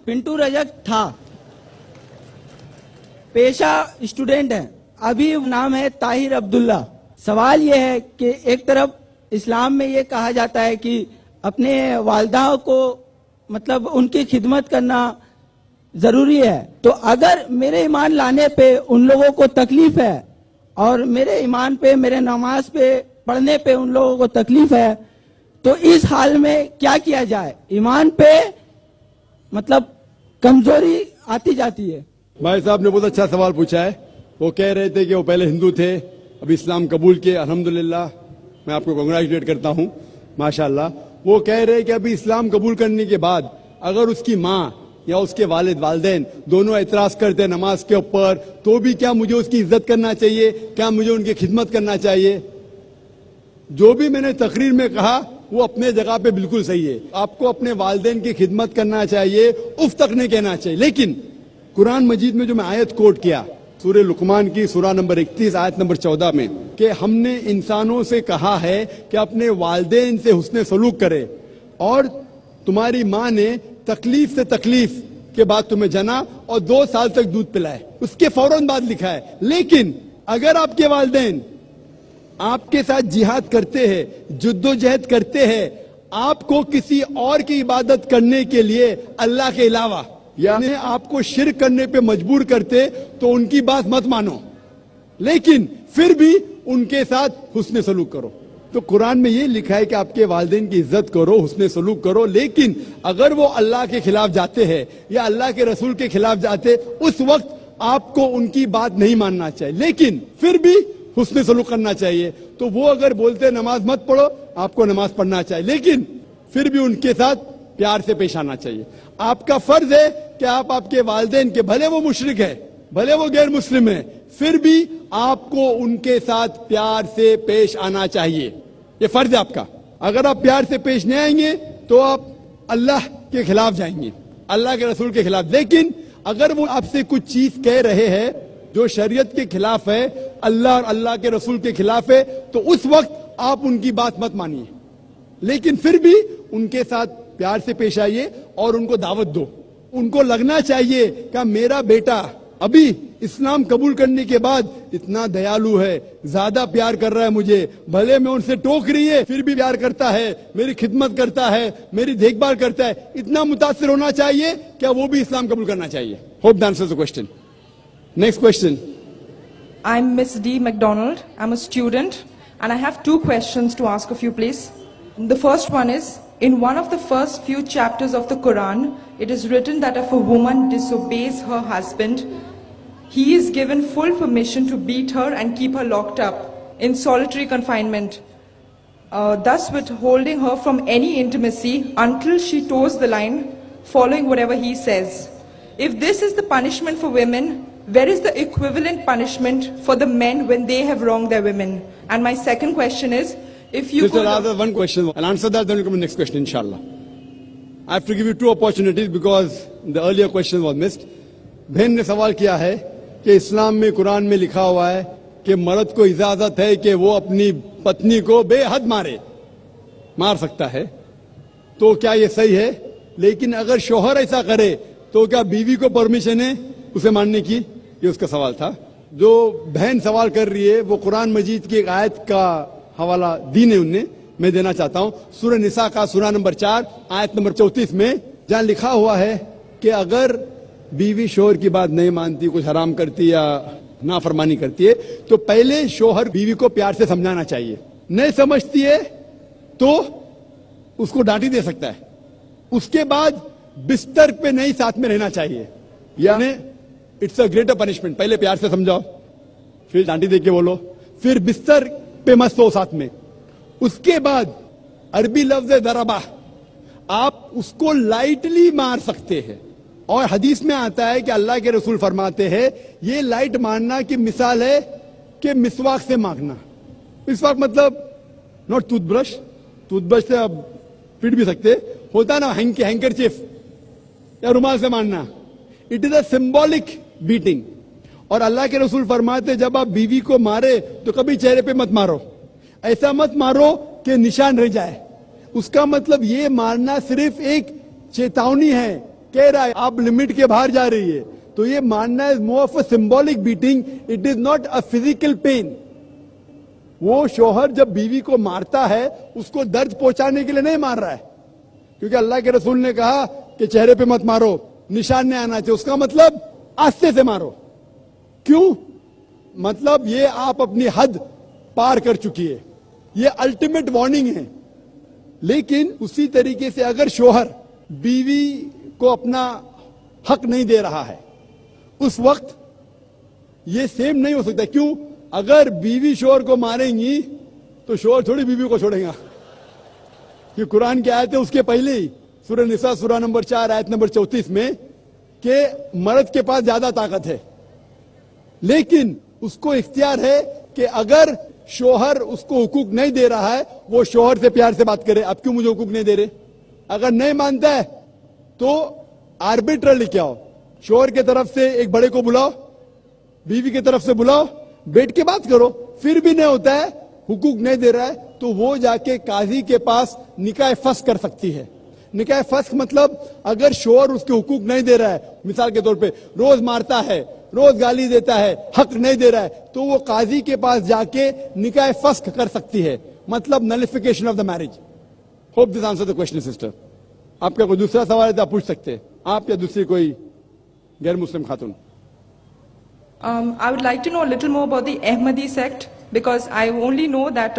पिंटू रजक था, पेशा स्टूडेंट है, अभी नाम है ताहिर अब्दुल्ला। सवाल ये है कि एक तरफ इस्लाम में ये कहा जाता है कि अपने वालिदा को मतलब उनकी खिदमत करना जरूरी है, तो अगर मेरे ईमान लाने पे उन लोगों को तकलीफ है और मेरे ईमान पे, मेरे नमाज पे पढ़ने पे उन लोगों को तकलीफ है, तो इस हाल में क्या किया जाए? ईमान पे मतलब कमजोरी आती जाती है। भाई साहब ने बहुत अच्छा सवाल पूछा है। वो कह रहे थे कि वो पहले हिंदू थे, अब इस्लाम कबूल किए, अल्हम्दुलिल्लाह, मैं आपको कांग्रेचुलेट करता हूँ, माशाल्लाह। वो कह रहे हैं कि अभी इस्लाम कबूल करने के बाद अगर उसकी माँ या उसके वालिदैन दोनों एतराज करते हैं नमाज के ऊपर, तो भी क्या मुझे उसकी इज्जत करना चाहिए? क्या मुझे उनकी खिदमत करना चाहिए? जो भी मैंने तकरीर में कहा वो अपने जगह पे बिल्कुल सही है। आपको अपने वालिदैन की खिदमत करना चाहिए, उफ तक नहीं कहना चाहिए। लेकिन कुरान मजीद में जो मैं आयत कोट किया, सूरह लुकमान की सूरा नंबर 31 आयत नंबर 14 में, कि हमने इंसानों से कहा है कि अपने वालिदैन से हुस्ने सलूक करे, और तुम्हारी माँ ने तकलीफ से तकलीफ के बाद तुम्हें जना और 2 साल तक दूध पिलाए। उसके फौरन बाद लिखा है, लेकिन अगर आपके वालिदैन आपके साथ जिहाद करते हैं, जुद्दोजहद करते हैं, आपको किसी और की इबादत करने के लिए अल्लाह के अलावा, यानी आपको शिर्क करने पे मजबूर करते, तो उनकी बात मत मानो, लेकिन फिर भी उनके साथ हुस्ने सलूक करो। तो कुरान में ये लिखा है कि आपके वालिदैन की इज्जत करो, हुस्ने सलूक करो, लेकिन अगर वो अल्लाह के खिलाफ जाते हैं या अल्लाह के रसूल के खिलाफ जाते, उस वक्त आपको उनकी बात नहीं मानना चाहिए, लेकिन फिर भी हुस्ने सलूक करना चाहिए। तो वो अगर बोलते नमाज मत पढ़ो, आपको नमाज पढ़ना चाहिए, लेकिन फिर भी उनके साथ प्यार से पेश आना चाहिए। आपका फर्ज है कि आप आपके वालिदैन के, भले वो मुशरिक है, भले वो गैर मुस्लिम है, फिर भी आपको उनके साथ प्यार से पेश आना चाहिए। ये फर्ज है आपका। अगर आप प्यार से पेश नहीं आएंगे तो आप अल्लाह के खिलाफ जाएंगे, अल्लाह के रसूल के खिलाफ। लेकिन अगर वो आपसे कुछ चीज कह रहे हैं जो शरीयत के खिलाफ है, अल्लाह और अल्लाह के रसूल के खिलाफ है, तो उस वक्त आप उनकी बात मत मानिए, लेकिन फिर भी उनके साथ प्यार से पेश आइए और उनको दावत दो। उनको लगना चाहिए कि मेरा बेटा अभी इस्लाम कबूल करने के बाद इतना दयालु है, ज्यादा प्यार कर रहा है मुझे, भले मैं उनसे टोक रही है फिर भी प्यार करता है, मेरी खिदमत करता है, मेरी देखभाल करता है। इतना मुतासिर होना चाहिए, क्या वो भी इस्लाम कबूल करना चाहिए? Hope that answers the question. Next question. I'm Miss D. McDonald. I'm a student and I have 2 questions to ask of you, please. The first one is, in one of the first few chapters of the Quran, it is written that if a woman disobeys her husband, he is given full permission to beat her and keep her locked up in solitary confinement, thus withholding her from any intimacy until she toes the line, following whatever he says. If this is the punishment for women, where is the equivalent punishment for the men when they have wronged their women? And my second question is, if you could rather one question, I'll answer that, then we'll come to the next question, inshallah. I have to give you 2 opportunities because the earlier question was missed. बहन ने सवाल किया है कि इस्लाम में, कुरान में लिखा हुआ है कि मर्द को इजाजत है कि वो अपनी पत्नी को बेहद मार सकता है, तो क्या ये सही है? लेकिन अगर शोहर ऐसा करे तो क्या बीवी को परमिशन है उसे मारने की? ये उसका सवाल था। जो बहन सवाल कर रही है वो कुरान मजीद की एक आयत का हवाला दी ने उनने, मैं देना चाहता हूँ। सूरह निसा का सूरा नंबर 4 आयत नंबर 34 में, जहाँ लिखा हुआ है कि अगर बीवी शोहर की बात नहीं मानती, कुछ हराम करती या नाफरमानी करती है, तो पहले शोहर बीवी को प्यार से समझाना चाहिए। नहीं समझती है तो उसको डांटी दे सकता है। उसके बाद बिस्तर पे नहीं साथ में रहना चाहिए, यानी इट्स अ ग्रेटर पनिशमेंट। पहले प्यार से समझाओ, फिर डांटी दे के बोलो, फिर बिस्तर पे मत सो साथ में। उसके बाद अरबी लफ्ज है दरबा, आप उसको लाइटली मार सकते हैं, और हदीस में आता है कि अल्लाह के रसूल फरमाते हैं ये लाइट मारना की मिसाल है कि मिसवाक से मारना। मिसवाक मतलब नॉट टूथब्रश, टूथब्रश से आप पीट भी सकते, होता ना हैंकरचीफ या रुमाल से मारना। It is a symbolic beating. और अल्लाह के रसूल फरमाते जब आप बीवी को मारे तो कभी चेहरे पे मत मारो, ऐसा मत मारो कि निशान रह जाए। उसका मतलब ये मारना सिर्फ एक चेतावनी है کہہ رہا ہے آپ لمٹ کے باہر جا رہی ہے. تو یہ ماننا ہے more of a symbolic beating, it is not a physical pain. وہ شوہر جب بیوی کو مارتا ہے اس کو درد پہنچانے کے لیے نہیں مار رہا ہے, کیونکہ اللہ کے رسول نے کہا کہ چہرے پہ مت مارو, نشان نہیں آنا چاہیے. اس کا مطلب آستے سے مارو. کیوں؟ مطلب یہ آپ اپنی حد پار کر چکی ہے, یہ الٹیمیٹ وارننگ ہے. لیکن اسی طریقے سے اگر شوہر بیوی کو اپنا حق نہیں دے رہا ہے اس وقت یہ سیم نہیں ہو سکتا. کیوں؟ اگر بیوی شوہر کو ماریں گی تو شوہر تھوڑی بیوی کو چھوڑیں گا. یہ قرآن کی آیت ہے اس کے پہلے ہی سورہ نساء سورہ نمبر 4 آیت نمبر 34 میں کہ مرد کے پاس زیادہ طاقت ہے, لیکن اس کو اختیار ہے کہ اگر شوہر اس کو حقوق نہیں دے رہا ہے وہ شوہر سے پیار سے بات کرے. اب کیوں مجھے حقوق نہیں دے رہے؟ اگر نہیں مانتا ہے تو آربیٹر لے کے آؤ, شوہر کے طرف سے ایک بڑے کو بلاؤ, بیوی کی طرف سے بلاؤ, بیٹھ کے بات کرو. پھر بھی نہیں ہوتا ہے, حقوق نہیں دے رہا ہے, تو وہ جا کے قاضی کے پاس نکاح فسخ کر سکتی ہے. نکاح فسخ مطلب اگر شوہر اس کے حقوق نہیں دے رہا ہے, مثال کے طور پہ روز مارتا ہے, روز گالی دیتا ہے, حق نہیں دے رہا ہے, تو وہ قاضی کے پاس جا کے نکاح فسخ کر سکتی ہے. مطلب nullification of the marriage. Hope this answer the question sister. آپ کا کوئی دوسرا سوال ہے تو آپ پوچھ سکتے ہیں, آپ یا دوسری کوئی غیر مسلم خاتون. I would like to know a little more about the Ahmadi sect because I only know that